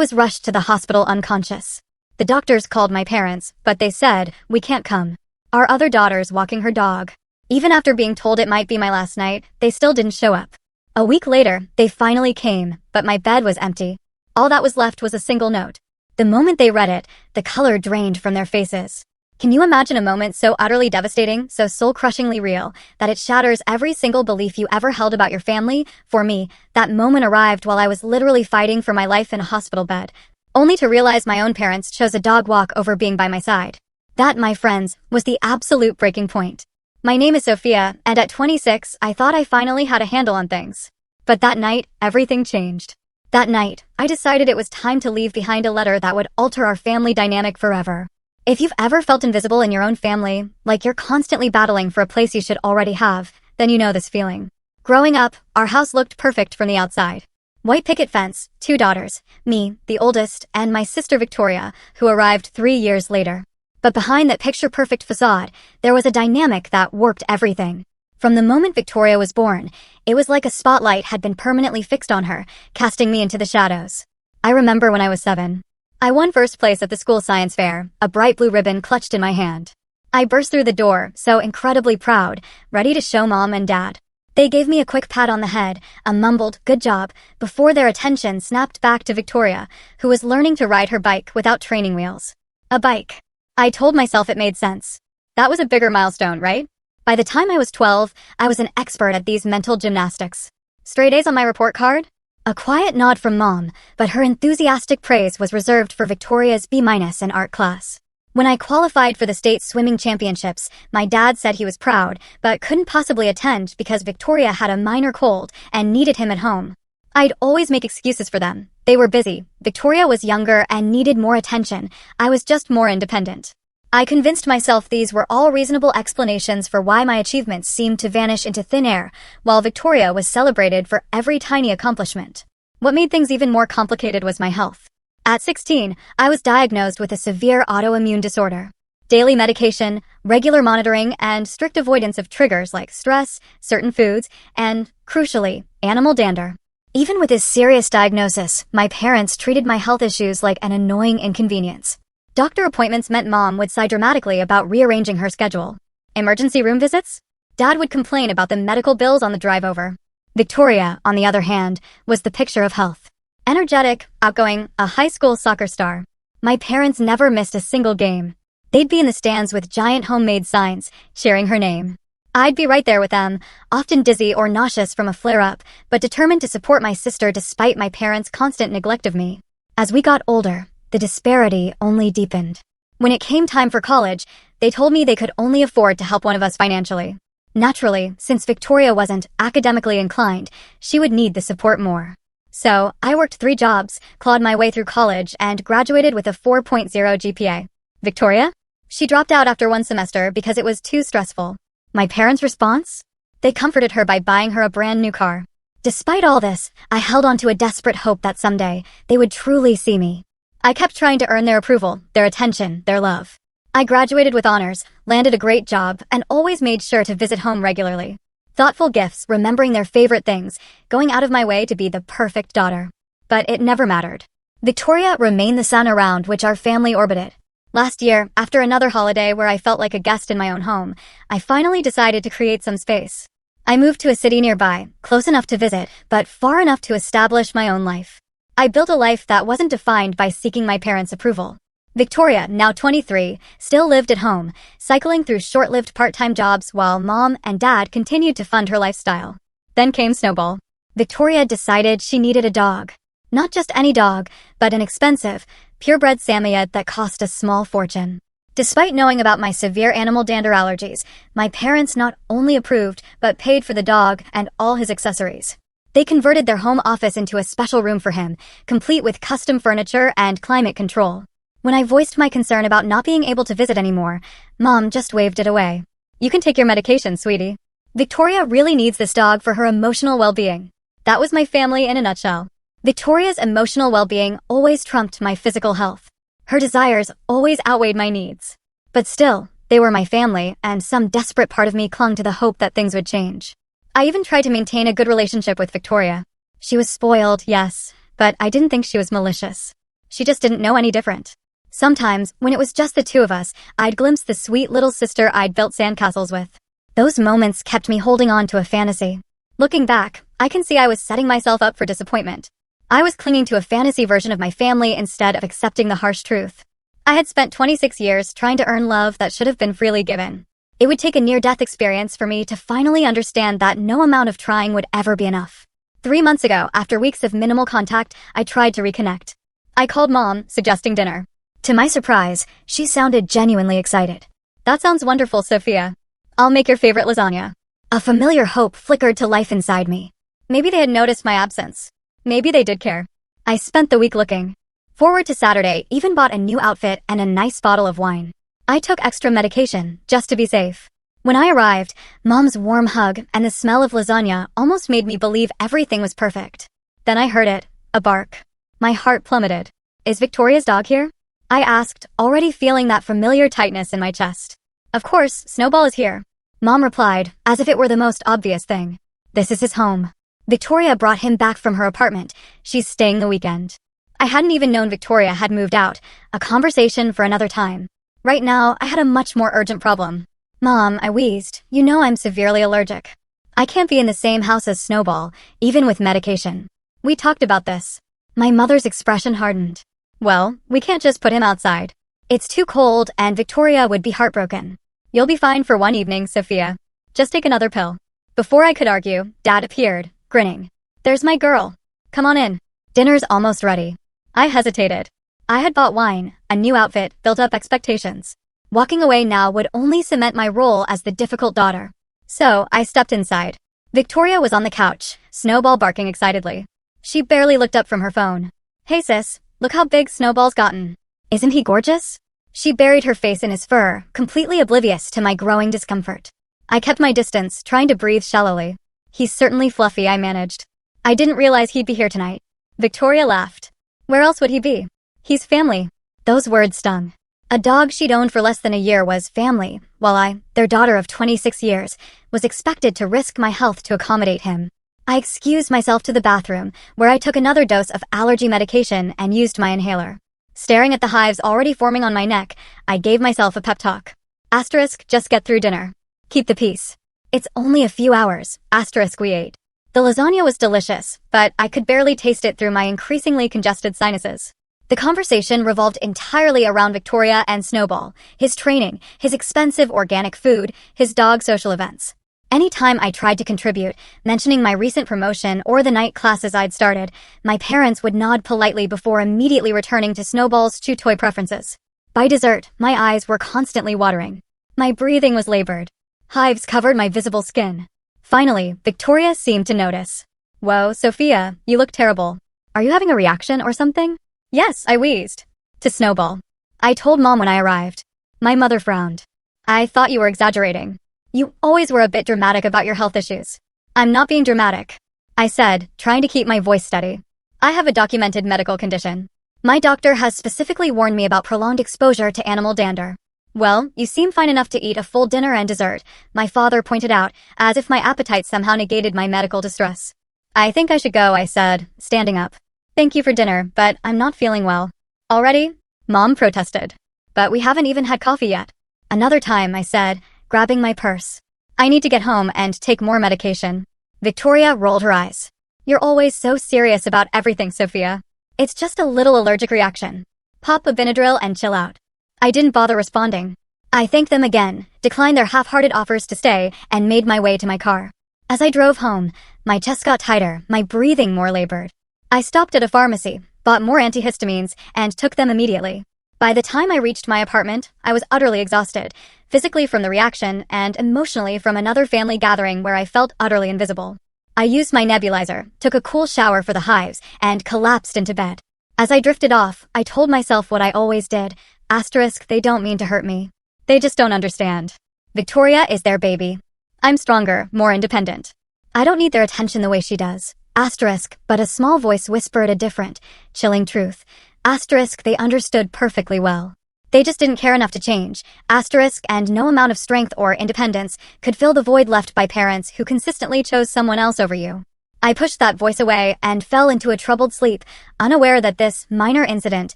was rushed to the hospital unconscious. The doctors called my parents, but they said, "We can't come. Our other daughter's walking her dog." Even after being told it might be my last night, they still didn't show up. A week later, they finally came, but my bed was empty. All that was left was a single note. The moment they read it, the color drained from their faces. Can you imagine a moment so utterly devastating, so soul-crushingly real, that it shatters every single belief you ever held about your family? For me, that moment arrived while I was literally fighting for my life in a hospital bed, only to realize my own parents chose a dog walk over being by my side. That, my friends, was the absolute breaking point. My name is Sophia, and at 26, I thought I finally had a handle on things. But that night, everything changed. That night, I decided it was time to leave behind a letter that would alter our family dynamic forever. If you've ever felt invisible in your own family, like you're constantly battling for a place you should already have, then you know this feeling. Growing up, our house looked perfect from the outside. White picket fence, 2 daughters, me, the oldest, and my sister Victoria, who arrived 3 years later. But behind that picture-perfect facade, there was a dynamic that warped everything. From the moment Victoria was born, it was like a spotlight had been permanently fixed on her, casting me into the shadows. I remember when I was 7. I won first place at the school science fair, a bright blue ribbon clutched in my hand. I burst through the door, so incredibly proud, ready to show Mom and Dad. They gave me a quick pat on the head, a mumbled, "Good job," before their attention snapped back to Victoria, who was learning to ride her bike without training wheels. A bike. I told myself it made sense. That was a bigger milestone, right? By the time I was 12, I was an expert at these mental gymnastics. Straight A's on my report card? A quiet nod from Mom, but her enthusiastic praise was reserved for Victoria's B- in art class. When I qualified for the state swimming championships, my dad said he was proud, but couldn't possibly attend because Victoria had a minor cold and needed him at home. I'd always make excuses for them. They were busy. Victoria was younger and needed more attention. I was just more independent. I convinced myself these were all reasonable explanations for why my achievements seemed to vanish into thin air, while Victoria was celebrated for every tiny accomplishment. What made things even more complicated was my health. At 16, I was diagnosed with a severe autoimmune disorder. Daily medication, regular monitoring, and strict avoidance of triggers like stress, certain foods, and, crucially, animal dander. Even with this serious diagnosis, my parents treated my health issues like an annoying inconvenience. Doctor appointments meant Mom would sigh dramatically about rearranging her schedule. Emergency room visits? Dad would complain about the medical bills on the drive over. Victoria, on the other hand, was the picture of health. Energetic, outgoing, a high school soccer star. My parents never missed a single game. They'd be in the stands with giant homemade signs, cheering her name. I'd be right there with them, often dizzy or nauseous from a flare-up, but determined to support my sister despite my parents' constant neglect of me. As we got older, the disparity only deepened. When it came time for college, they told me they could only afford to help one of us financially. Naturally, since Victoria wasn't academically inclined, she would need the support more. So, I worked 3 jobs, clawed my way through college, and graduated with a 4.0 GPA. Victoria? She dropped out after 1 semester because it was too stressful. My parents' response? They comforted her by buying her a brand new car. Despite all this, I held on to a desperate hope that someday, they would truly see me. I kept trying to earn their approval, their attention, their love. I graduated with honors, landed a great job, and always made sure to visit home regularly. Thoughtful gifts, remembering their favorite things, going out of my way to be the perfect daughter. But it never mattered. Victoria remained the sun around which our family orbited. Last year, after another holiday where I felt like a guest in my own home, I finally decided to create some space. I moved to a city nearby, close enough to visit, but far enough to establish my own life. I built a life that wasn't defined by seeking my parents' approval. Victoria, now 23, still lived at home, cycling through short-lived part-time jobs while Mom and Dad continued to fund her lifestyle. Then came Snowball. Victoria decided she needed a dog. Not just any dog, but an expensive, purebred Samoyed that cost a small fortune. Despite knowing about my severe animal dander allergies, my parents not only approved, but paid for the dog and all his accessories. They converted their home office into a special room for him, complete with custom furniture and climate control. When I voiced my concern about not being able to visit anymore, Mom just waved it away. "You can take your medication, sweetie. Victoria really needs this dog for her emotional well-being." That was my family in a nutshell. Victoria's emotional well-being always trumped my physical health. Her desires always outweighed my needs. But still, they were my family, and some desperate part of me clung to the hope that things would change. I even tried to maintain a good relationship with Victoria. She was spoiled, yes, but I didn't think she was malicious. She just didn't know any different. Sometimes, when it was just the two of us, I'd glimpse the sweet little sister I'd built sandcastles with. Those moments kept me holding on to a fantasy. Looking back, I can see I was setting myself up for disappointment. I was clinging to a fantasy version of my family instead of accepting the harsh truth. I had spent 26 years trying to earn love that should have been freely given. It would take a near-death experience for me to finally understand that no amount of trying would ever be enough. 3 months ago, after weeks of minimal contact, I tried to reconnect. I called Mom, suggesting dinner. To my surprise, she sounded genuinely excited. "That sounds wonderful, Sophia. I'll make your favorite lasagna." A familiar hope flickered to life inside me. Maybe they had noticed my absence. Maybe they did care. I spent the week looking forward to Saturday, even bought a new outfit and a nice bottle of wine. I took extra medication, just to be safe. When I arrived, Mom's warm hug and the smell of lasagna almost made me believe everything was perfect. Then I heard it, a bark. My heart plummeted. "Is Victoria's dog here?" I asked, already feeling that familiar tightness in my chest. "Of course, Snowball is here." Mom replied, as if it were the most obvious thing. "This is his home. Victoria brought him back from her apartment. She's staying the weekend." I hadn't even known Victoria had moved out, a conversation for another time. Right now, I had a much more urgent problem. "Mom," I wheezed, "you know I'm severely allergic. I can't be in the same house as Snowball, even with medication. We talked about this." My mother's expression hardened. "Well, we can't just put him outside. It's too cold and Victoria would be heartbroken. You'll be fine for one evening, Sophia. Just take another pill." Before I could argue, Dad appeared, grinning. "There's my girl. Come on in. Dinner's almost ready." I hesitated. I had bought wine, a new outfit, built up expectations. Walking away now would only cement my role as the difficult daughter. So I stepped inside. Victoria was on the couch, Snowball barking excitedly. She barely looked up from her phone. "Hey sis, look how big Snowball's gotten. Isn't he gorgeous?" She buried her face in his fur, completely oblivious to my growing discomfort. I kept my distance, trying to breathe shallowly. "He's certainly fluffy," I managed. "I didn't realize he'd be here tonight." Victoria laughed. "Where else would he be? He's family." Those words stung. A dog she'd owned for less than a year was family, while I, their daughter of 26 years, was expected to risk my health to accommodate him. I excused myself to the bathroom, where I took another dose of allergy medication and used my inhaler. Staring at the hives already forming on my neck, I gave myself a pep talk. Asterisk, just get through dinner. Keep the peace. It's only a few hours. Asterisk, we ate. The lasagna was delicious, but I could barely taste it through my increasingly congested sinuses. The conversation revolved entirely around Victoria and Snowball, his training, his expensive organic food, his dog social events. Anytime I tried to contribute, mentioning my recent promotion or the night classes I'd started, my parents would nod politely before immediately returning to Snowball's chew toy preferences. By dessert, my eyes were constantly watering. My breathing was labored. Hives covered my visible skin. Finally, Victoria seemed to notice. "Whoa, Sophia, you look terrible. Are you having a reaction or something?" "Yes," I wheezed. To Snowball. I told Mom when I arrived. My mother frowned. "I thought you were exaggerating. You always were a bit dramatic about your health issues." "I'm not being dramatic," I said, trying to keep my voice steady. "I have a documented medical condition. My doctor has specifically warned me about prolonged exposure to animal dander." "Well, you seem fine enough to eat a full dinner and dessert," my father pointed out, as if my appetite somehow negated my medical distress. "I think I should go," I said, standing up. "Thank you for dinner, but I'm not feeling well." "Already?" Mom protested. "But we haven't even had coffee yet." "Another time," I said, grabbing my purse. "I need to get home and take more medication." Victoria rolled her eyes. "You're always so serious about everything, Sophia. It's just a little allergic reaction. Pop a Benadryl and chill out." I didn't bother responding. I thanked them again, declined their half-hearted offers to stay, and made my way to my car. As I drove home, my chest got tighter, my breathing more labored. I stopped at a pharmacy, bought more antihistamines, and took them immediately. By the time I reached my apartment, I was utterly exhausted, physically from the reaction and emotionally from another family gathering where I felt utterly invisible. I used my nebulizer, took a cool shower for the hives, and collapsed into bed. As I drifted off, I told myself what I always did. Asterisk, they don't mean to hurt me. They just don't understand. Victoria is their baby. I'm stronger, more independent. I don't need their attention the way she does. Asterisk, but a small voice whispered a different, chilling truth. Asterisk, they understood perfectly well. They just didn't care enough to change. Asterisk, and no amount of strength or independence could fill the void left by parents who consistently chose someone else over you. I pushed that voice away and fell into a troubled sleep, unaware that this minor incident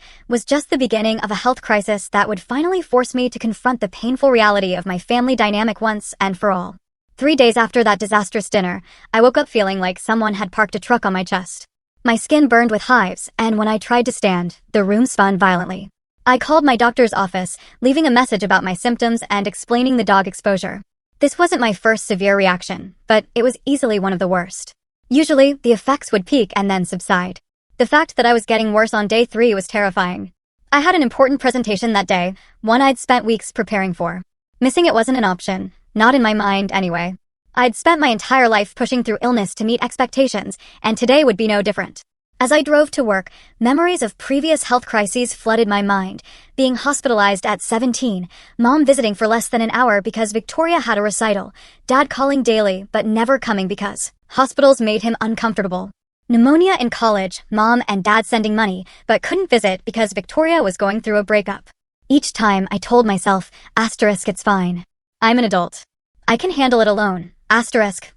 was just the beginning of a health crisis that would finally force me to confront the painful reality of my family dynamic once and for all. 3 days after that disastrous dinner, I woke up feeling like someone had parked a truck on my chest. My skin burned with hives, and when I tried to stand, the room spun violently. I called my doctor's office, leaving a message about my symptoms and explaining the dog exposure. This wasn't my first severe reaction, but it was easily one of the worst. Usually, the effects would peak and then subside. The fact that I was getting worse on day 3 was terrifying. I had an important presentation that day, one I'd spent weeks preparing for. Missing it wasn't an option, not in my mind anyway. I'd spent my entire life pushing through illness to meet expectations, and today would be no different. As I drove to work, memories of previous health crises flooded my mind. Being hospitalized at 17, Mom visiting for less than an hour because Victoria had a recital, Dad calling daily but never coming because hospitals made him uncomfortable. Pneumonia in college, Mom and Dad sending money but couldn't visit because Victoria was going through a breakup. Each time I told myself, it's fine. I'm an adult. I can handle it alone.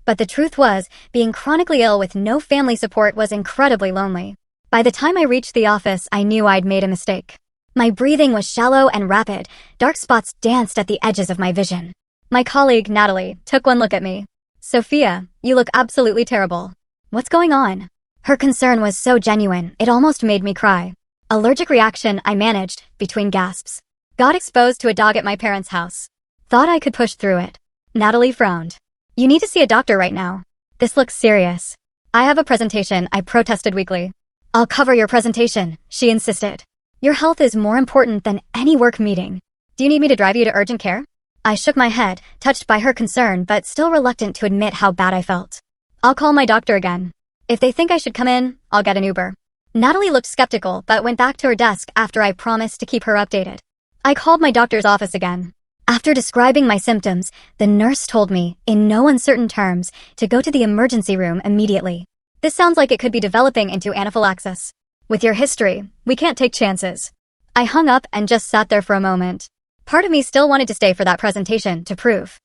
But the truth was, being chronically ill with no family support was incredibly lonely. By the time I reached the office, I knew I'd made a mistake. My breathing was shallow and rapid. Dark spots danced at the edges of my vision. My colleague, Natalie, took one look at me. "Sophia, you look absolutely terrible. What's going on?" Her concern was so genuine, it almost made me cry. Allergic reaction, I managed, between gasps. Got exposed to a dog at my parents' house. Thought I could push through it. Natalie frowned. "You need to see a doctor right now. This looks serious." "I have a presentation," I protested weakly. "I'll cover your presentation," she insisted. "Your health is more important than any work meeting. Do you need me to drive you to urgent care?" I shook my head, touched by her concern but still reluctant to admit how bad I felt. "I'll call my doctor again. If they think I should come in, I'll get an Uber." Natalie looked skeptical but went back to her desk after I promised to keep her updated. I called my doctor's office again. After describing my symptoms, the nurse told me, in no uncertain terms, to go to the emergency room immediately. "This sounds like it could be developing into anaphylaxis. With your history, we can't take chances." I hung up and just sat there for a moment. Part of me still wanted to stay for that presentation to prove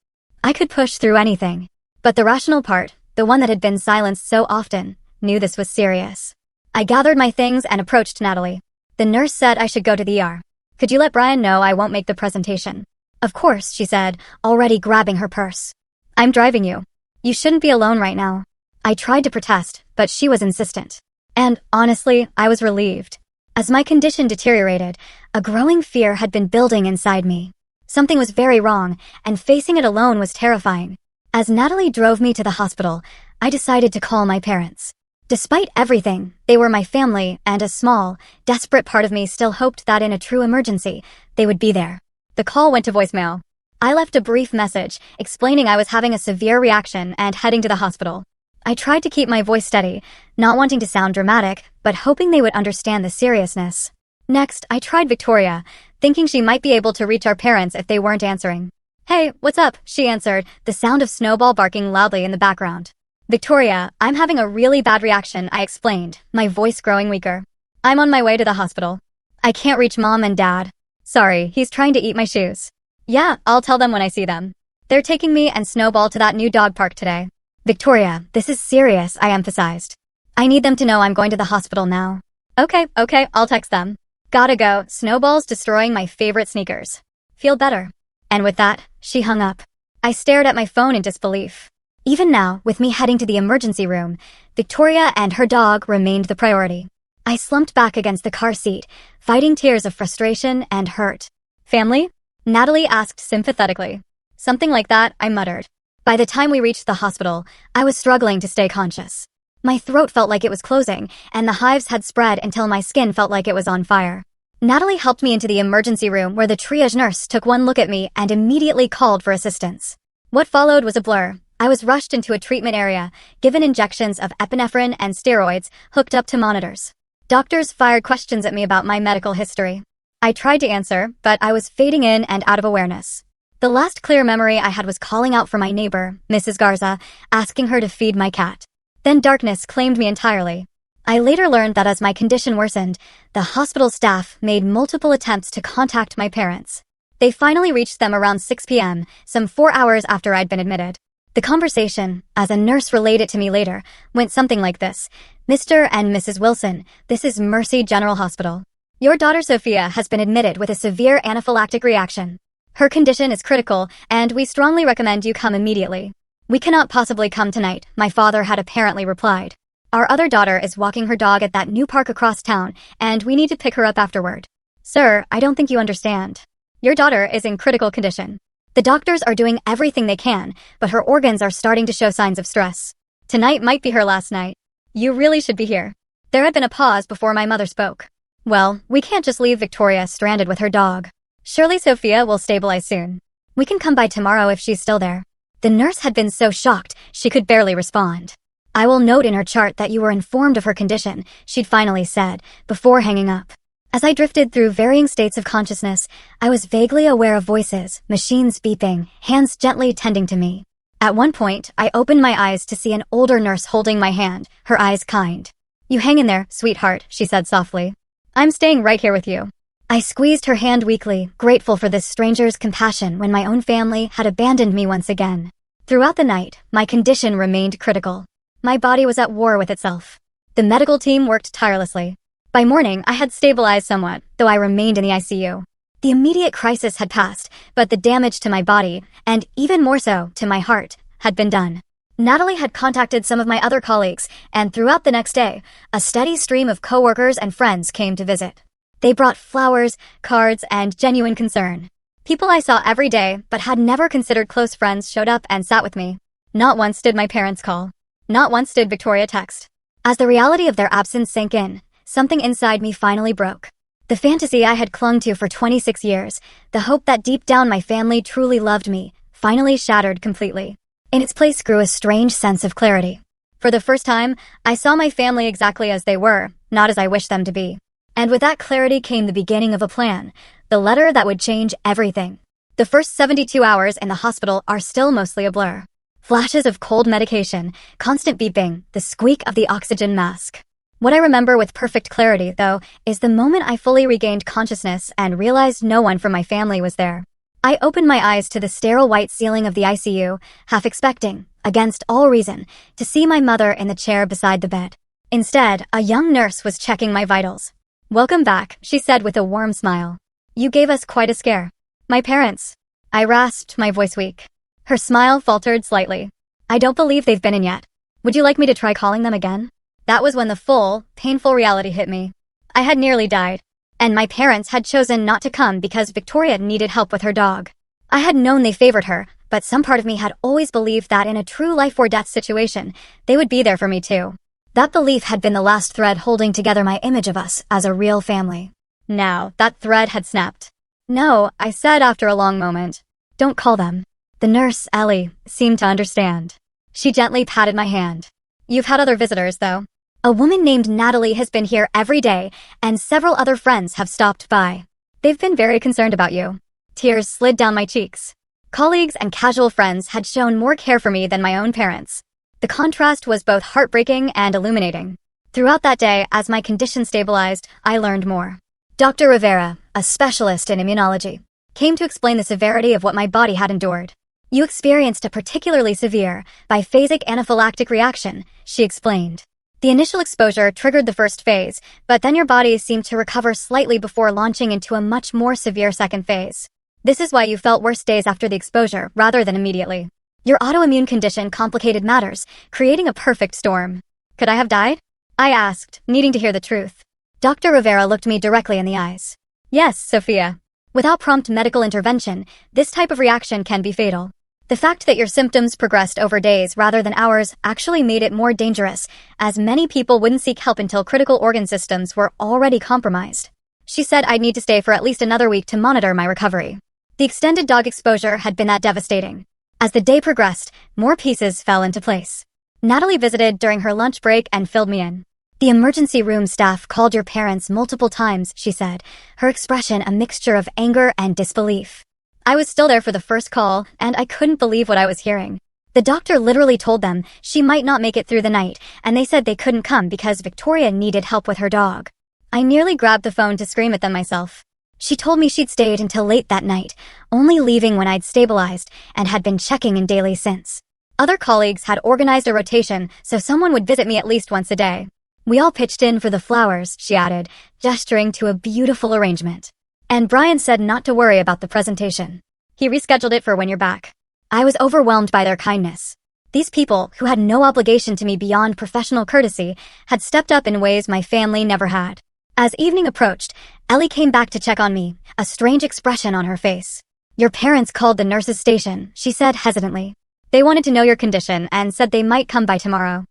I could push through anything. But the rational part, the one that had been silenced so often, knew this was serious. I gathered my things and approached Natalie. The nurse said I should go to the ER. "Could you let Brian know I won't make the presentation?" "Of course," she said, already grabbing her purse. "I'm driving you. You shouldn't be alone right now." I tried to protest, but she was insistent. And, honestly, I was relieved. As my condition deteriorated, a growing fear had been building inside me. Something was very wrong, and facing it alone was terrifying. As Natalie drove me to the hospital, I decided to call my parents. Despite everything, they were my family, and a small, desperate part of me still hoped that in a true emergency, they would be there. The call went to voicemail. I left a brief message, explaining I was having a severe reaction and heading to the hospital. I tried to keep my voice steady, not wanting to sound dramatic, but hoping they would understand the seriousness. Next, I tried Victoria, thinking she might be able to reach our parents if they weren't answering. "Hey, what's up?" she answered, the sound of Snowball barking loudly in the background. "Victoria, I'm having a really bad reaction," I explained, my voice growing weaker. "I'm on my way to the hospital. I can't reach Mom and Dad. Sorry, he's trying to eat my shoes." "Yeah, I'll tell them when I see them. They're taking me and Snowball to that new dog park today." "Victoria, this is serious," I emphasized. "I need them to know I'm going to the hospital now." Okay, I'll text them. Gotta go, Snowball's destroying my favorite sneakers. Feel better." And with that, she hung up. I stared at my phone in disbelief. Even now, with me heading to the emergency room, Victoria and her dog remained the priority. I slumped back against the car seat, fighting tears of frustration and hurt. "Family?" Natalie asked sympathetically. "Something like that," I muttered. By the time we reached the hospital, I was struggling to stay conscious. My throat felt like it was closing, and the hives had spread until my skin felt like it was on fire. Natalie helped me into the emergency room where the triage nurse took one look at me and immediately called for assistance. What followed was a blur. I was rushed into a treatment area, given injections of epinephrine and steroids, hooked up to monitors. Doctors fired questions at me about my medical history. I tried to answer, but I was fading in and out of awareness. The last clear memory I had was calling out for my neighbor, Mrs. Garza, asking her to feed my cat. Then darkness claimed me entirely. I later learned that as my condition worsened, the hospital staff made multiple attempts to contact my parents. They finally reached them around 6 p.m., some 4 hours after I'd been admitted. The conversation, as a nurse relayed it to me later, went something like this. Mr. and Mrs. Wilson, this is Mercy General Hospital. Your daughter Sophia has been admitted with a severe anaphylactic reaction. Her condition is critical, and we strongly recommend you come immediately. We cannot possibly come tonight, my father had apparently replied. Our other daughter is walking her dog at that new park across town, and we need to pick her up afterward. Sir, I don't think you understand. Your daughter is in critical condition. The doctors are doing everything they can, but her organs are starting to show signs of stress. Tonight might be her last night. You really should be here. There had been a pause before my mother spoke. Well, we can't just leave Victoria stranded with her dog. Surely Sophia will stabilize soon. We can come by tomorrow if she's still there. The nurse had been so shocked, she could barely respond. I will note in her chart that you were informed of her condition, she'd finally said, before hanging up. As I drifted through varying states of consciousness, I was vaguely aware of voices, machines beeping, hands gently tending to me. At one point, I opened my eyes to see an older nurse holding my hand, her eyes kind. You hang in there, sweetheart, she said softly. I'm staying right here with you. I squeezed her hand weakly, grateful for this stranger's compassion when my own family had abandoned me once again. Throughout the night, my condition remained critical. My body was at war with itself. The medical team worked tirelessly. By morning, I had stabilized somewhat, though I remained in the ICU. The immediate crisis had passed, but the damage to my body, and even more so, to my heart, had been done. Natalie had contacted some of my other colleagues, and throughout the next day, a steady stream of coworkers and friends came to visit. They brought flowers, cards, and genuine concern. People I saw every day, but had never considered close friends showed up and sat with me. Not once did my parents call. Not once did Victoria text. As the reality of their absence sank in, something inside me finally broke. The fantasy I had clung to for 26 years, the hope that deep down my family truly loved me, finally shattered completely. In its place grew a strange sense of clarity. For the first time, I saw my family exactly as they were, not as I wished them to be. And with that clarity came the beginning of a plan, the letter that would change everything. The first 72 hours in the hospital are still mostly a blur. Flashes of cold medication, constant beeping, the squeak of the oxygen mask. What I remember with perfect clarity, though, is the moment I fully regained consciousness and realized no one from my family was there. I opened my eyes to the sterile white ceiling of the ICU, half expecting, against all reason, to see my mother in the chair beside the bed. Instead, a young nurse was checking my vitals. Welcome back, she said with a warm smile. You gave us quite a scare. My parents. I rasped, my voice weak. Her smile faltered slightly. I don't believe they've been in yet. Would you like me to try calling them again? That was when the full, painful reality hit me. I had nearly died. And my parents had chosen not to come because Victoria needed help with her dog. I had known they favored her, but some part of me had always believed that in a true life-or-death situation, they would be there for me too. That belief had been the last thread holding together my image of us as a real family. Now, that thread had snapped. No, I said after a long moment. Don't call them. The nurse, Ellie, seemed to understand. She gently patted my hand. You've had other visitors, though. A woman named Natalie has been here every day, and several other friends have stopped by. They've been very concerned about you. Tears slid down my cheeks. Colleagues and casual friends had shown more care for me than my own parents. The contrast was both heartbreaking and illuminating. Throughout that day, as my condition stabilized, I learned more. Dr. Rivera, a specialist in immunology, came to explain the severity of what my body had endured. You experienced a particularly severe, biphasic anaphylactic reaction, she explained. The initial exposure triggered the first phase, but then your body seemed to recover slightly before launching into a much more severe second phase. This is why you felt worse days after the exposure, rather than immediately. Your autoimmune condition complicated matters, creating a perfect storm. Could I have died? I asked, needing to hear the truth. Dr. Rivera looked me directly in the eyes. Yes, Sophia. Without prompt medical intervention, this type of reaction can be fatal. The fact that your symptoms progressed over days rather than hours actually made it more dangerous, as many people wouldn't seek help until critical organ systems were already compromised. She said I'd need to stay for at least another week to monitor my recovery. The extended dog exposure had been that devastating. As the day progressed, more pieces fell into place. Natalie visited during her lunch break and filled me in. The emergency room staff called your parents multiple times, she said, her expression a mixture of anger and disbelief. I was still there for the first call, and I couldn't believe what I was hearing. The doctor literally told them she might not make it through the night, and they said they couldn't come because Victoria needed help with her dog. I nearly grabbed the phone to scream at them myself. She told me she'd stayed until late that night, only leaving when I'd stabilized, and had been checking in daily since. Other colleagues had organized a rotation so someone would visit me at least once a day. We all pitched in for the flowers, she added, gesturing to a beautiful arrangement. And Brian said not to worry about the presentation. He rescheduled it for when you're back. I was overwhelmed by their kindness. These people, who had no obligation to me beyond professional courtesy, had stepped up in ways my family never had. As evening approached, Ellie came back to check on me, a strange expression on her face. Your parents called the nurse's station, she said hesitantly. They wanted to know your condition and said they might come by tomorrow.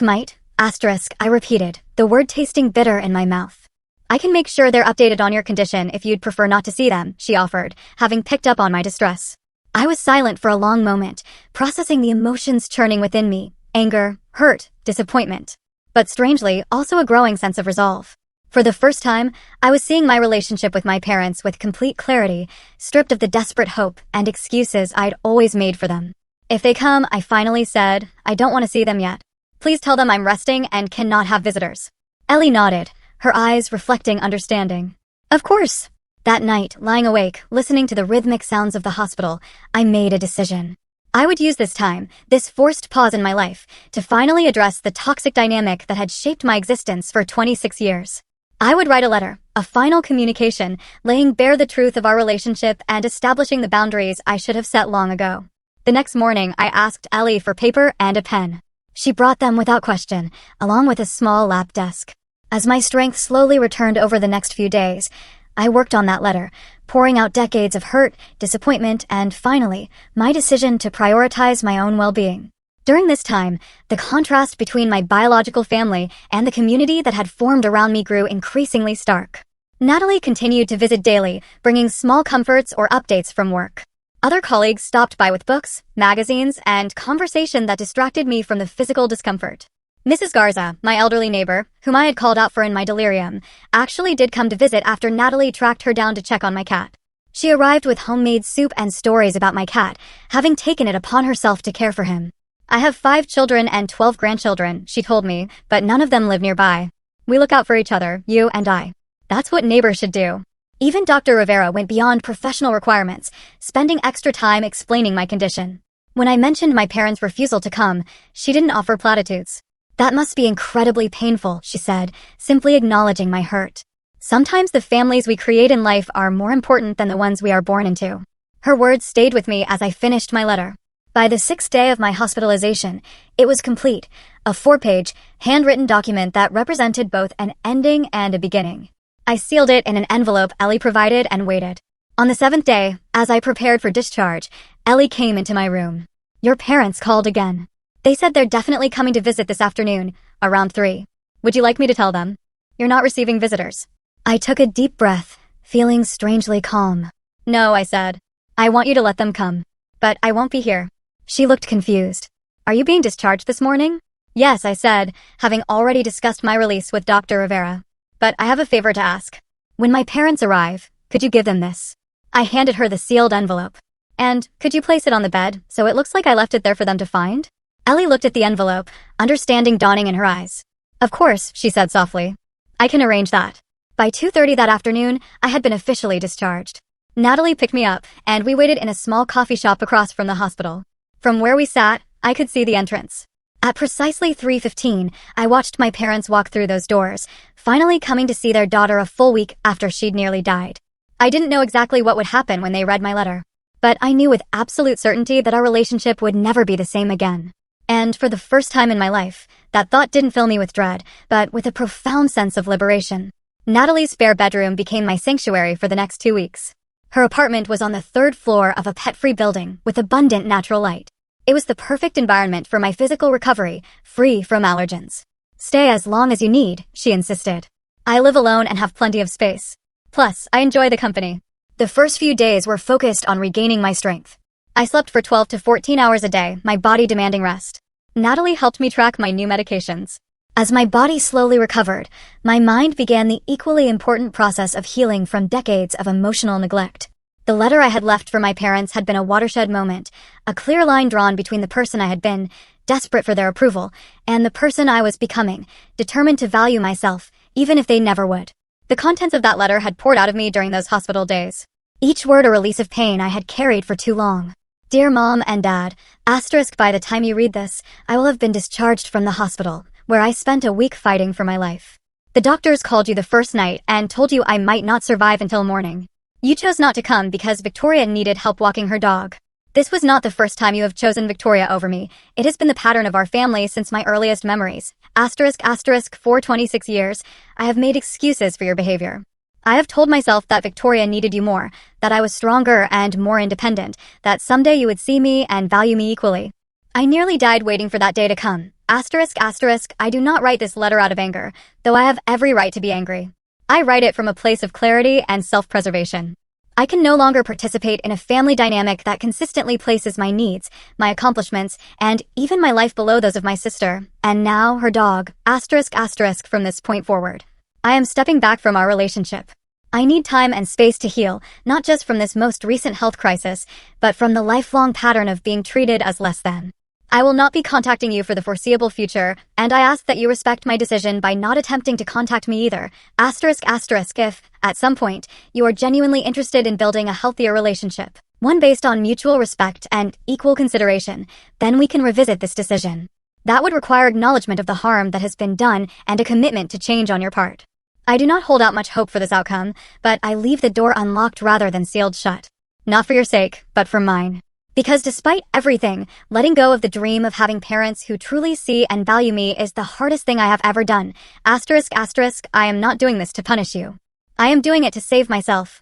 Might, I repeated, the word tasting bitter in my mouth. I can make sure they're updated on your condition if you'd prefer not to see them, she offered, having picked up on my distress. I was silent for a long moment, processing the emotions churning within me, anger, hurt, disappointment. But strangely, also a growing sense of resolve. For the first time, I was seeing my relationship with my parents with complete clarity, stripped of the desperate hope and excuses I'd always made for them. If they come, I finally said, I don't want to see them yet. Please tell them I'm resting and cannot have visitors. Ellie nodded, her eyes reflecting understanding. Of course. That night, lying awake, listening to the rhythmic sounds of the hospital, I made a decision. I would use this time, this forced pause in my life, to finally address the toxic dynamic that had shaped my existence for 26 years. I would write a letter, a final communication, laying bare the truth of our relationship and establishing the boundaries I should have set long ago. The next morning, I asked Ellie for paper and a pen. She brought them without question, along with a small lap desk. As my strength slowly returned over the next few days, I worked on that letter, pouring out decades of hurt, disappointment, and finally, my decision to prioritize my own well-being. During this time, the contrast between my biological family and the community that had formed around me grew increasingly stark. Natalie continued to visit daily, bringing small comforts or updates from work. Other colleagues stopped by with books, magazines, and conversation that distracted me from the physical discomfort. Mrs. Garza, my elderly neighbor, whom I had called out for in my delirium, actually did come to visit after Natalie tracked her down to check on my cat. She arrived with homemade soup and stories about my cat, having taken it upon herself to care for him. I have 5 children and 12 grandchildren, she told me, but none of them live nearby. We look out for each other, you and I. That's what neighbors should do. Even Dr. Rivera went beyond professional requirements, spending extra time explaining my condition. When I mentioned my parents' refusal to come, she didn't offer platitudes. That must be incredibly painful, she said, simply acknowledging my hurt. Sometimes the families we create in life are more important than the ones we are born into. Her words stayed with me as I finished my letter. By the 6th day of my hospitalization, it was complete, a 4-page, handwritten document that represented both an ending and a beginning. I sealed it in an envelope Ellie provided and waited. On the 7th day, as I prepared for discharge, Ellie came into my room. Your parents called again. They said they're definitely coming to visit this afternoon, around 3. Would you like me to tell them? You're not receiving visitors. I took a deep breath, feeling strangely calm. No, I said. I want you to let them come. But I won't be here. She looked confused. Are you being discharged this morning? Yes, I said, having already discussed my release with Dr. Rivera. But I have a favor to ask. When my parents arrive, could you give them this? I handed her the sealed envelope. And could you place it on the bed so it looks like I left it there for them to find? Ellie looked at the envelope, understanding dawning in her eyes. Of course, she said softly. I can arrange that. By 2:30 that afternoon, I had been officially discharged. Natalie picked me up, and we waited in a small coffee shop across from the hospital. From where we sat, I could see the entrance. At precisely 3:15, I watched my parents walk through those doors, finally coming to see their daughter a full week after she'd nearly died. I didn't know exactly what would happen when they read my letter, but I knew with absolute certainty that our relationship would never be the same again. And for the first time in my life, that thought didn't fill me with dread, but with a profound sense of liberation. Natalie's spare bedroom became my sanctuary for the next 2 weeks. Her apartment was on the 3rd floor of a pet-free building with abundant natural light. It was the perfect environment for my physical recovery, free from allergens. Stay as long as you need, she insisted. I live alone and have plenty of space. Plus, I enjoy the company. The first few days were focused on regaining my strength. I slept for 12 to 14 hours a day, my body demanding rest. Natalie helped me track my new medications. As my body slowly recovered, my mind began the equally important process of healing from decades of emotional neglect. The letter I had left for my parents had been a watershed moment, a clear line drawn between the person I had been, desperate for their approval, and the person I was becoming, determined to value myself, even if they never would. The contents of that letter had poured out of me during those hospital days. Each word a release of pain I had carried for too long. Dear Mom and Dad, asterisk by the time you read this, I will have been discharged from the hospital, where I spent a week fighting for my life. The doctors called you the first night and told you I might not survive until morning. You chose not to come because Victoria needed help walking her dog. This was not the first time you have chosen Victoria over me. It has been the pattern of our family since my earliest memories. For 26 years, I have made excuses for your behavior. I have told myself that Victoria needed you more, that I was stronger and more independent, that someday you would see me and value me equally. I nearly died waiting for that day to come. I do not write this letter out of anger, though I have every right to be angry. I write it from a place of clarity and self-preservation. I can no longer participate in a family dynamic that consistently places my needs, my accomplishments, and even my life below those of my sister, and now her dog, from this point forward. I am stepping back from our relationship. I need time and space to heal, not just from this most recent health crisis, but from the lifelong pattern of being treated as less than. I will not be contacting you for the foreseeable future, and I ask that you respect my decision by not attempting to contact me either. If, at some point, you are genuinely interested in building a healthier relationship, one based on mutual respect and equal consideration, then we can revisit this decision. That would require acknowledgement of the harm that has been done and a commitment to change on your part. I do not hold out much hope for this outcome, but I leave the door unlocked rather than sealed shut. Not for your sake, but for mine. Because despite everything, letting go of the dream of having parents who truly see and value me is the hardest thing I have ever done. I am not doing this to punish you. I am doing it to save myself.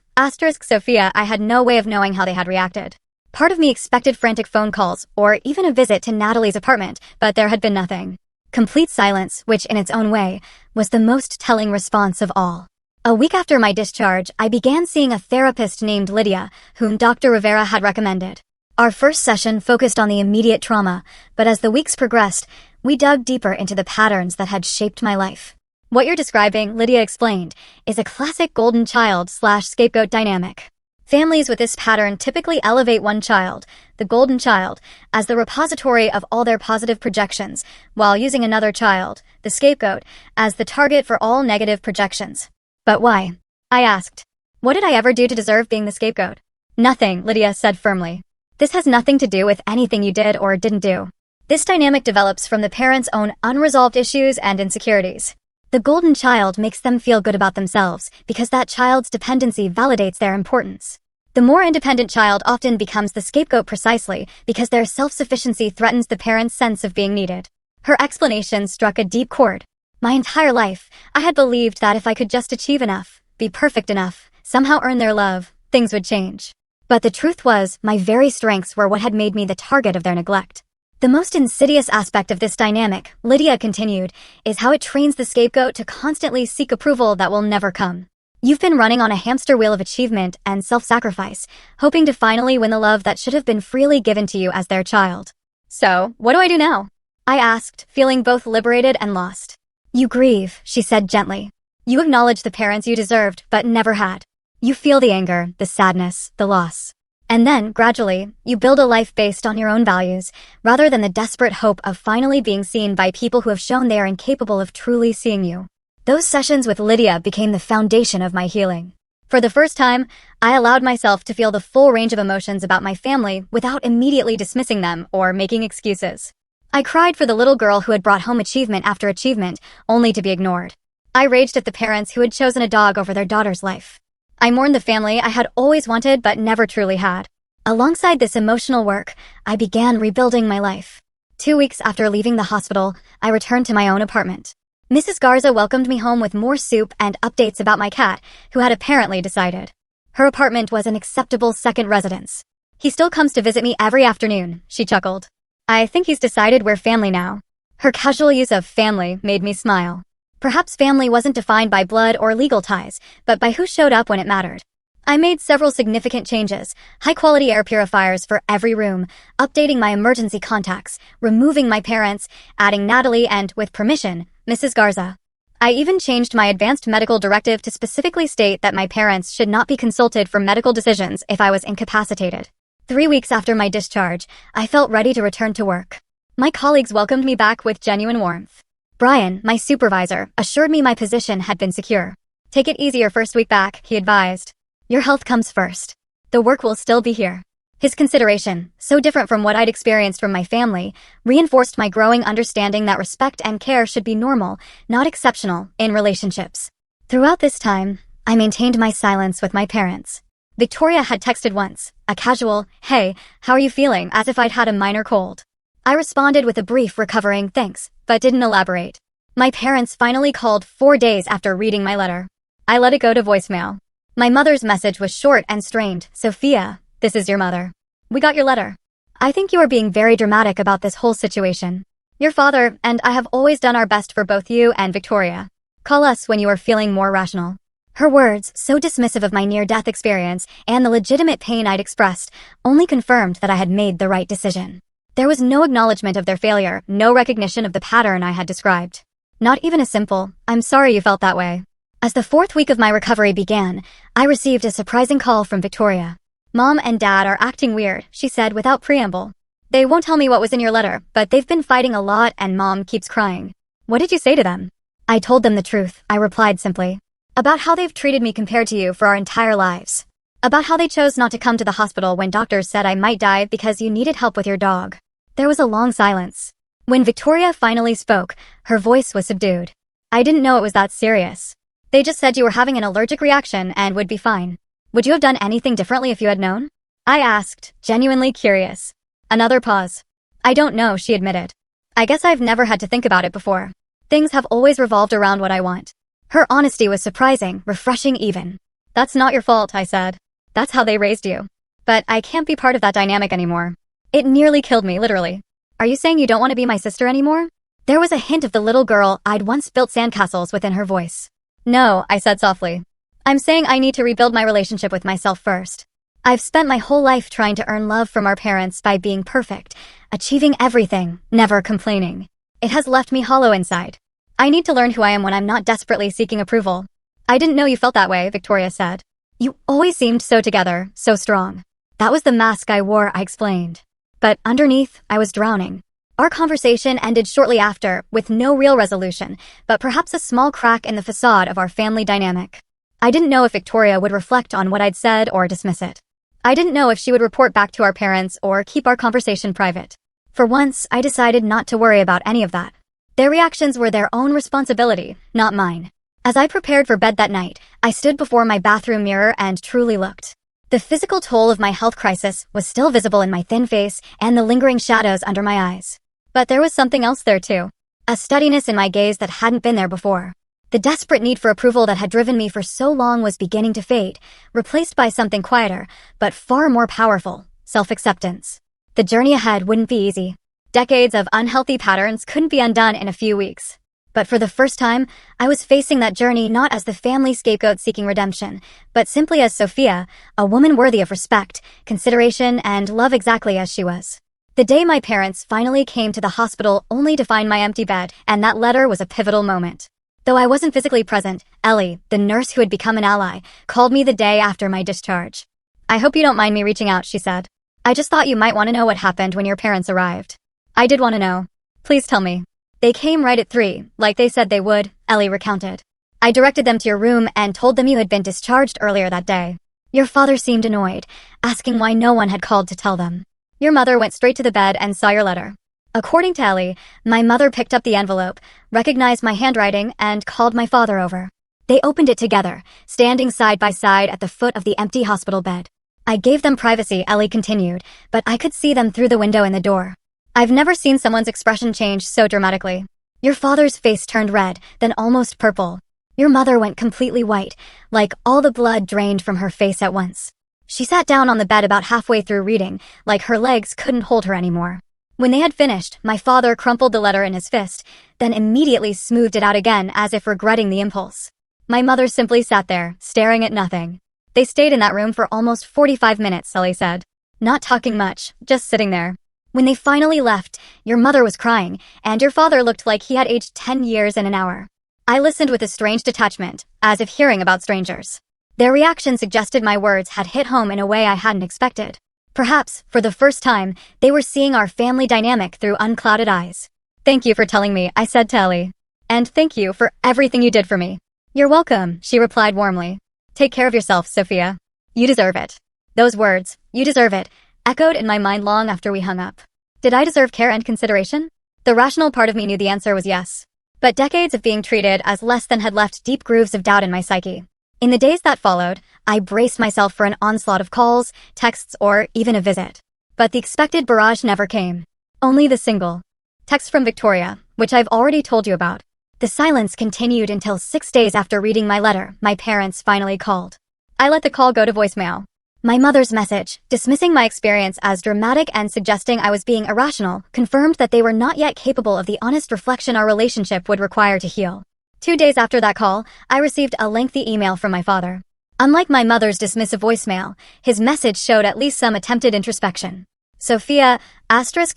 Sophia, I had no way of knowing how they had reacted. Part of me expected frantic phone calls, or even a visit to Natalie's apartment, but there had been nothing. Complete silence, which in its own way, was the most telling response of all. A week after my discharge, I began seeing a therapist named Lydia, whom Dr. Rivera had recommended. Our first session focused on the immediate trauma, but as the weeks progressed, we dug deeper into the patterns that had shaped my life. What you're describing, Lydia explained, is a classic golden child/scapegoat dynamic. Families with this pattern typically elevate one child, the golden child, as the repository of all their positive projections, while using another child, the scapegoat, as the target for all negative projections. But why? I asked. What did I ever do to deserve being the scapegoat? Nothing, Lydia said firmly. This has nothing to do with anything you did or didn't do. This dynamic develops from the parents' own unresolved issues and insecurities. The golden child makes them feel good about themselves because that child's dependency validates their importance. The more independent child often becomes the scapegoat precisely because their self-sufficiency threatens the parent's sense of being needed. Her explanation struck a deep chord. My entire life, I had believed that if I could just achieve enough, be perfect enough, somehow earn their love, things would change. But the truth was, my very strengths were what had made me the target of their neglect. The most insidious aspect of this dynamic, Lydia continued, is how it trains the scapegoat to constantly seek approval that will never come. You've been running on a hamster wheel of achievement and self-sacrifice, hoping to finally win the love that should have been freely given to you as their child. So, what do I do now? I asked, feeling both liberated and lost. You grieve, she said gently. You acknowledge the parents you deserved, but never had. You feel the anger, the sadness, the loss. And then, gradually, you build a life based on your own values, rather than the desperate hope of finally being seen by people who have shown they are incapable of truly seeing you. Those sessions with Lydia became the foundation of my healing. For the first time, I allowed myself to feel the full range of emotions about my family without immediately dismissing them or making excuses. I cried for the little girl who had brought home achievement after achievement, only to be ignored. I raged at the parents who had chosen a dog over their daughter's life. I mourned the family I had always wanted but never truly had. Alongside this emotional work, I began rebuilding my life. 2 weeks after leaving the hospital, I returned to my own apartment. Mrs. Garza welcomed me home with more soup and updates about my cat, who had apparently decided. Her apartment was an acceptable second residence. He still comes to visit me every afternoon, she chuckled. I think he's decided we're family now. Her casual use of family made me smile. Perhaps family wasn't defined by blood or legal ties, but by who showed up when it mattered. I made several significant changes, high-quality air purifiers for every room, updating my emergency contacts, removing my parents, adding Natalie and, with permission, Mrs. Garza. I even changed my advanced medical directive to specifically state that my parents should not be consulted for medical decisions if I was incapacitated. 3 weeks after my discharge, I felt ready to return to work. My colleagues welcomed me back with genuine warmth. Brian, my supervisor, assured me my position had been secure. Take it easy your first week back, he advised. Your health comes first. The work will still be here. His consideration, so different from what I'd experienced from my family, reinforced my growing understanding that respect and care should be normal, not exceptional, in relationships. Throughout this time, I maintained my silence with my parents. Victoria had texted once, a casual, "Hey, how are you feeling?" as if I'd had a minor cold. I responded with a brief recovering thanks, but didn't elaborate. My parents finally called 4 days after reading my letter. I let it go to voicemail. My mother's message was short and strained. "Sophia, this is your mother. We got your letter. I think you are being very dramatic about this whole situation. Your father and I have always done our best for both you and Victoria. Call us when you are feeling more rational." Her words, so dismissive of my near-death experience and the legitimate pain I'd expressed, only confirmed that I had made the right decision. There was no acknowledgement of their failure, no recognition of the pattern I had described. Not even a simple, "I'm sorry you felt that way." As the 4th week of my recovery began, I received a surprising call from Victoria. "Mom and Dad are acting weird," she said without preamble. "They won't tell me what was in your letter, but they've been fighting a lot and Mom keeps crying." "What did you say to them?" "I told them the truth," I replied simply. "About how they've treated me compared to you for our entire lives. About how they chose not to come to the hospital when doctors said I might die because you needed help with your dog." There was a long silence. When Victoria finally spoke, her voice was subdued. "I didn't know it was that serious. They just said you were having an allergic reaction and would be fine. Would you have done anything differently if you had known?" I asked, genuinely curious. Another pause. "I don't know," she admitted. "I guess I've never had to think about it before. Things have always revolved around what I want." Her honesty was surprising, refreshing even. "That's not your fault," I said. "That's how they raised you. But I can't be part of that dynamic anymore." It nearly killed me, literally. "Are you saying you don't want to be my sister anymore?" There was a hint of the little girl I'd once built sandcastles within her voice. "No," I said softly. "I'm saying I need to rebuild my relationship with myself first. I've spent my whole life trying to earn love from our parents by being perfect, achieving everything, never complaining. It has left me hollow inside. I need to learn who I am when I'm not desperately seeking approval." "I didn't know you felt that way," Victoria said. "You always seemed so together, so strong." "That was the mask I wore," I explained. But underneath, I was drowning. Our conversation ended shortly after, with no real resolution, but perhaps a small crack in the facade of our family dynamic. I didn't know if Victoria would reflect on what I'd said or dismiss it. I didn't know if she would report back to our parents or keep our conversation private. For once, I decided not to worry about any of that. Their reactions were their own responsibility, not mine. As I prepared for bed that night, I stood before my bathroom mirror and truly looked. The physical toll of my health crisis was still visible in my thin face and the lingering shadows under my eyes. But there was something else there too. A steadiness in my gaze that hadn't been there before. The desperate need for approval that had driven me for so long was beginning to fade, replaced by something quieter, but far more powerful, self-acceptance. The journey ahead wouldn't be easy. Decades of unhealthy patterns couldn't be undone in a few weeks. But for the first time, I was facing that journey not as the family scapegoat seeking redemption, but simply as Sophia, a woman worthy of respect, consideration, and love exactly as she was. The day my parents finally came to the hospital only to find my empty bed, and that letter was a pivotal moment. Though I wasn't physically present, Ellie, the nurse who had become an ally, called me the day after my discharge. "I hope you don't mind me reaching out," she said. "I just thought you might want to know what happened when your parents arrived." "I did want to know. Please tell me." "They came right at 3, like they said they would," Ellie recounted. "I directed them to your room and told them you had been discharged earlier that day. Your father seemed annoyed, asking why no one had called to tell them. Your mother went straight to the bed and saw your letter." According to Ellie, my mother picked up the envelope, recognized my handwriting, and called my father over. They opened it together, standing side by side at the foot of the empty hospital bed. "I gave them privacy," Ellie continued, "but I could see them through the window in the door. I've never seen someone's expression change so dramatically. Your father's face turned red, then almost purple. Your mother went completely white, like all the blood drained from her face at once. She sat down on the bed about halfway through reading, like her legs couldn't hold her anymore. When they had finished, my father crumpled the letter in his fist, then immediately smoothed it out again as if regretting the impulse. My mother simply sat there, staring at nothing. They stayed in that room for almost 45 minutes, Ellie said. Not talking much, just sitting there. When they finally left, your mother was crying, and your father looked like he had aged 10 years in an hour. I listened with a strange detachment, as if hearing about strangers. Their reaction suggested my words had hit home in a way I hadn't expected. Perhaps, for the first time, they were seeing our family dynamic through unclouded eyes. "Thank you for telling me," I said to Ellie. "And thank you for everything you did for me." "You're welcome," she replied warmly. "Take care of yourself, Sophia. You deserve it." Those words, "you deserve it," echoed in my mind long after we hung up. Did I deserve care and consideration? The rational part of me knew the answer was yes. But decades of being treated as less than had left deep grooves of doubt in my psyche. In the days that followed, I braced myself for an onslaught of calls, texts, or even a visit. But the expected barrage never came. Only the single text from Victoria, which I've already told you about. The silence continued until 6 days after reading my letter. My parents finally called. I let the call go to voicemail. My mother's message, dismissing my experience as dramatic and suggesting I was being irrational, confirmed that they were not yet capable of the honest reflection our relationship would require to heal. 2 days after that call, I received a lengthy email from my father. Unlike my mother's dismissive voicemail, his message showed at least some attempted introspection. Sophia,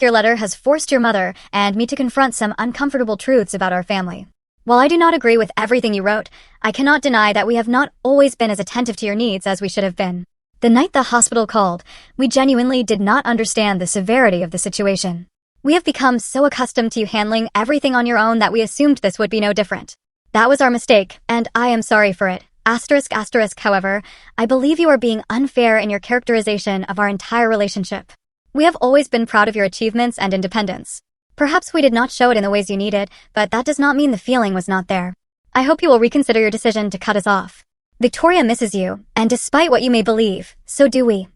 your letter has forced your mother and me to confront some uncomfortable truths about our family. While I do not agree with everything you wrote, I cannot deny that we have not always been as attentive to your needs as we should have been. The night the hospital called, we genuinely did not understand the severity of the situation. We have become so accustomed to you handling everything on your own that we assumed this would be no different. That was our mistake, and I am sorry for it. However, I believe you are being unfair in your characterization of our entire relationship. We have always been proud of your achievements and independence. Perhaps we did not show it in the ways you needed, but that does not mean the feeling was not there. I hope you will reconsider your decision to cut us off. Victoria misses you, and despite what you may believe, so do we.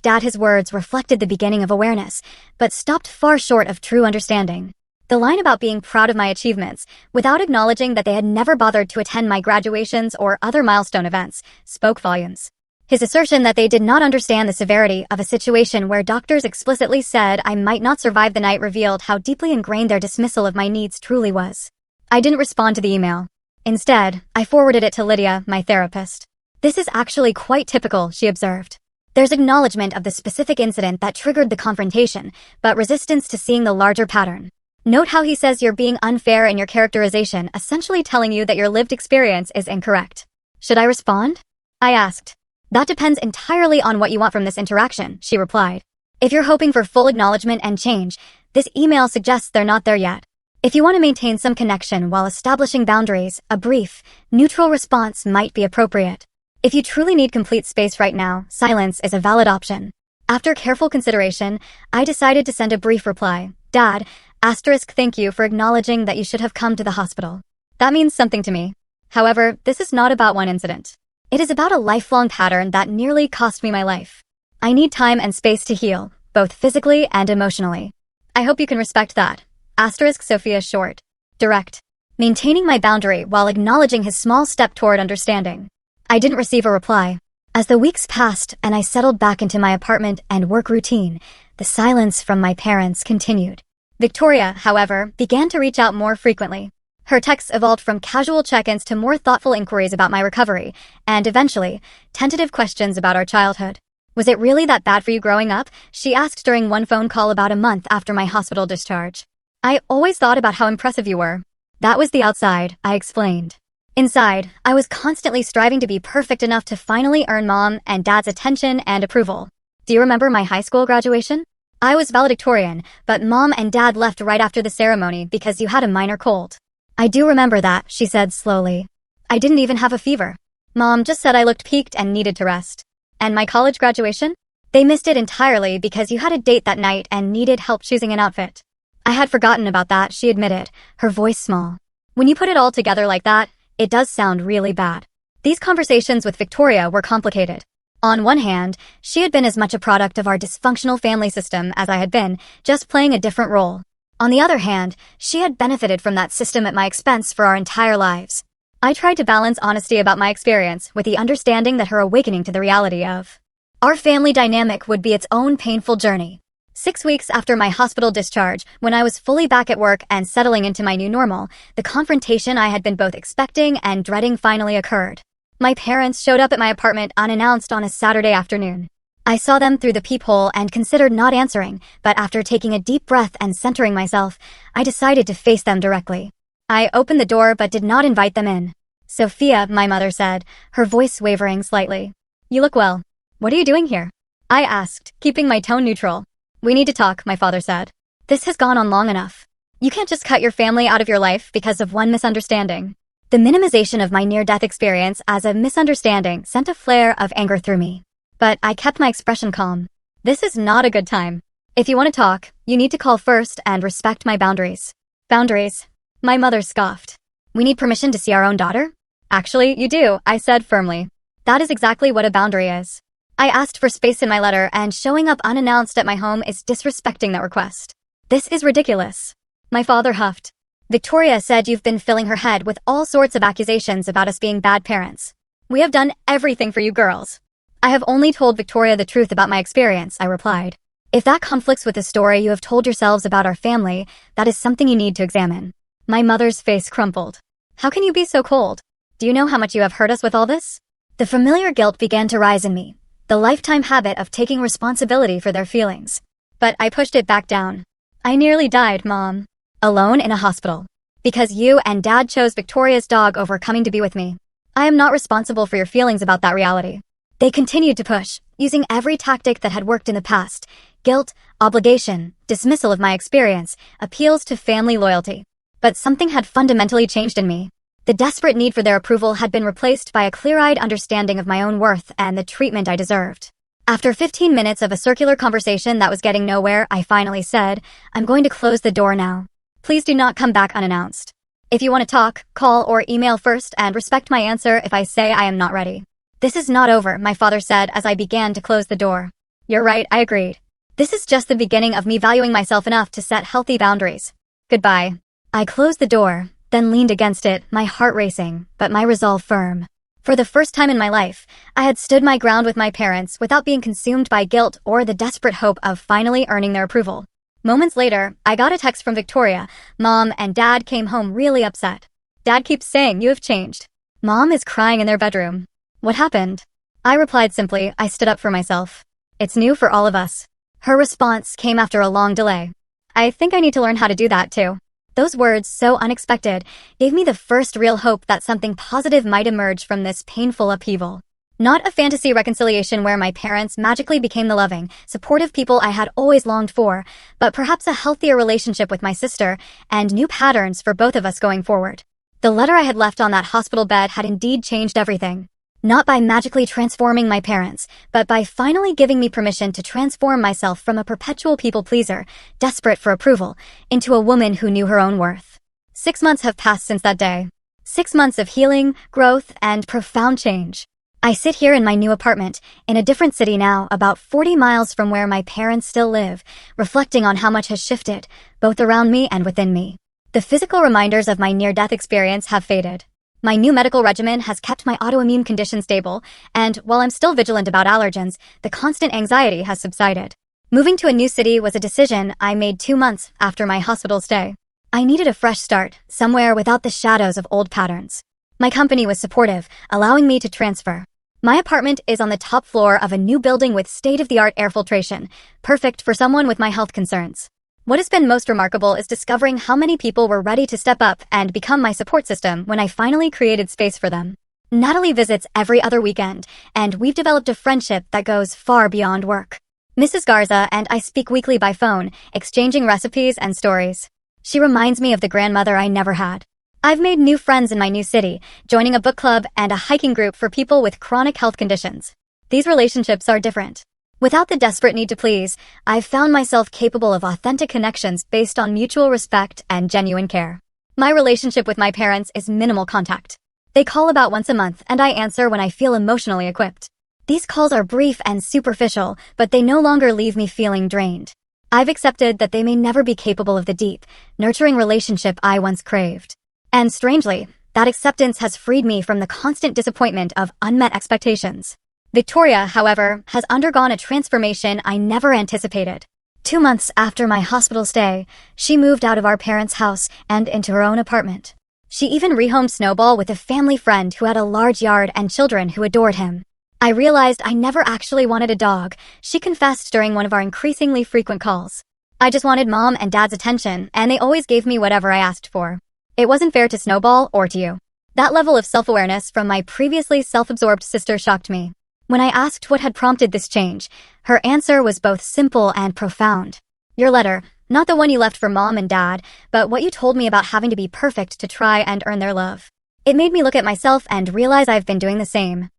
Dad, his words reflected the beginning of awareness, but stopped far short of true understanding. The line about being proud of my achievements, without acknowledging that they had never bothered to attend my graduations or other milestone events, spoke volumes. His assertion that they did not understand the severity of a situation where doctors explicitly said I might not survive the night revealed how deeply ingrained their dismissal of my needs truly was. I didn't respond to the email. Instead, I forwarded it to Lydia, my therapist. This is actually quite typical, she observed. There's acknowledgement of the specific incident that triggered the confrontation, but resistance to seeing the larger pattern. Note how he says you're being unfair in your characterization, essentially telling you that your lived experience is incorrect. Should I respond? I asked. That depends entirely on what you want from this interaction, she replied. If you're hoping for full acknowledgement and change, this email suggests they're not there yet. If you want to maintain some connection while establishing boundaries, a brief, neutral response might be appropriate. If you truly need complete space right now, silence is a valid option. After careful consideration, I decided to send a brief reply. Dad, thank you for acknowledging that you should have come to the hospital. That means something to me. However, this is not about one incident. It is about a lifelong pattern that nearly cost me my life. I need time and space to heal, both physically and emotionally. I hope you can respect that. Sophia short. Direct. Maintaining my boundary while acknowledging his small step toward understanding. I didn't receive a reply. As the weeks passed and I settled back into my apartment and work routine, the silence from my parents continued. Victoria, however, began to reach out more frequently. Her texts evolved from casual check-ins to more thoughtful inquiries about my recovery, and eventually, tentative questions about our childhood. Was it really that bad for you growing up? She asked during one phone call about a month after my hospital discharge. I always thought about how impressive you were. That was the outside, I explained. Inside, I was constantly striving to be perfect enough to finally earn Mom and Dad's attention and approval. Do you remember my high school graduation? I was valedictorian, but Mom and Dad left right after the ceremony because you had a minor cold. I do remember that, she said slowly. I didn't even have a fever. Mom just said I looked peaked and needed to rest. And my college graduation? They missed it entirely because you had a date that night and needed help choosing an outfit. I had forgotten about that, she admitted, her voice small. When you put it all together like that, it does sound really bad. These conversations with Victoria were complicated. On one hand, she had been as much a product of our dysfunctional family system as I had been, just playing a different role. On the other hand, she had benefited from that system at my expense for our entire lives. I tried to balance honesty about my experience with the understanding that her awakening to the reality of our family dynamic would be its own painful journey. 6 weeks after my hospital discharge, when I was fully back at work and settling into my new normal, the confrontation I had been both expecting and dreading finally occurred. My parents showed up at my apartment unannounced on a Saturday afternoon. I saw them through the peephole and considered not answering, but after taking a deep breath and centering myself, I decided to face them directly. I opened the door but did not invite them in. Sophia, my mother said, her voice wavering slightly. You look well. What are you doing here? I asked, keeping my tone neutral. We need to talk, my father said. This has gone on long enough. You can't just cut your family out of your life because of one misunderstanding. The minimization of my near-death experience as a misunderstanding sent a flare of anger through me. But I kept my expression calm. This is not a good time. If you want to talk, you need to call first and respect my boundaries. Boundaries? My mother scoffed. We need permission to see our own daughter? Actually, you do, I said firmly. That is exactly what a boundary is. I asked for space in my letter, and showing up unannounced at my home is disrespecting that request. This is ridiculous. My father huffed. Victoria said you've been filling her head with all sorts of accusations about us being bad parents. We have done everything for you girls. I have only told Victoria the truth about my experience, I replied. If that conflicts with the story you have told yourselves about our family, that is something you need to examine. My mother's face crumpled. How can you be so cold? Do you know how much you have hurt us with all this? The familiar guilt began to rise in me, the lifetime habit of taking responsibility for their feelings. But I pushed it back down. I nearly died, Mom. Alone in a hospital. Because you and Dad chose Victoria's dog over coming to be with me. I am not responsible for your feelings about that reality. They continued to push, using every tactic that had worked in the past: guilt, obligation, dismissal of my experience, appeals to family loyalty. But something had fundamentally changed in me. The desperate need for their approval had been replaced by a clear-eyed understanding of my own worth and the treatment I deserved. After 15 minutes of a circular conversation that was getting nowhere, I finally said, I'm going to close the door now. Please do not come back unannounced. If you want to talk, call or email first and respect my answer if I say I am not ready. This is not over, my father said as I began to close the door. You're right, I agreed. This is just the beginning of me valuing myself enough to set healthy boundaries. Goodbye. I closed the door, then leaned against it, my heart racing, but my resolve firm. For the first time in my life, I had stood my ground with my parents without being consumed by guilt or the desperate hope of finally earning their approval. Moments later, I got a text from Victoria. Mom and Dad came home really upset. Dad keeps saying you have changed. Mom is crying in their bedroom. What happened? I replied simply, I stood up for myself. It's new for all of us. Her response came after a long delay. I think I need to learn how to do that too. Those words, so unexpected, gave me the first real hope that something positive might emerge from this painful upheaval. Not a fantasy reconciliation where my parents magically became the loving, supportive people I had always longed for, but perhaps a healthier relationship with my sister and new patterns for both of us going forward. The letter I had left on that hospital bed had indeed changed everything. Not by magically transforming my parents, but by finally giving me permission to transform myself from a perpetual people-pleaser, desperate for approval, into a woman who knew her own worth. 6 months have passed since that day. 6 months of healing, growth, and profound change. I sit here in my new apartment, in a different city now, about 40 miles from where my parents still live, reflecting on how much has shifted, both around me and within me. The physical reminders of my near-death experience have faded. My new medical regimen has kept my autoimmune condition stable, and while I'm still vigilant about allergens, the constant anxiety has subsided. Moving to a new city was a decision I made 2 months after my hospital stay. I needed a fresh start, somewhere without the shadows of old patterns. My company was supportive, allowing me to transfer. My apartment is on the top floor of a new building with state-of-the-art air filtration, perfect for someone with my health concerns. What has been most remarkable is discovering how many people were ready to step up and become my support system when I finally created space for them. Natalie visits every other weekend, and we've developed a friendship that goes far beyond work. Mrs. Garza and I speak weekly by phone, exchanging recipes and stories. She reminds me of the grandmother I never had. I've made new friends in my new city, joining a book club and a hiking group for people with chronic health conditions. These relationships are different. Without the desperate need to please, I've found myself capable of authentic connections based on mutual respect and genuine care. My relationship with my parents is minimal contact. They call about once a month, and I answer when I feel emotionally equipped. These calls are brief and superficial, but they no longer leave me feeling drained. I've accepted that they may never be capable of the deep, nurturing relationship I once craved. And strangely, that acceptance has freed me from the constant disappointment of unmet expectations. Victoria, however, has undergone a transformation I never anticipated. 2 months after my hospital stay, she moved out of our parents' house and into her own apartment. She even rehomed Snowball with a family friend who had a large yard and children who adored him. I realized I never actually wanted a dog, she confessed during one of our increasingly frequent calls. I just wanted Mom and Dad's attention, and they always gave me whatever I asked for. It wasn't fair to Snowball or to you. That level of self-awareness from my previously self-absorbed sister shocked me. When I asked what had prompted this change, her answer was both simple and profound. Your letter, not the one you left for Mom and Dad, but what you told me about having to be perfect to try and earn their love. It made me look at myself and realize I've been doing the same.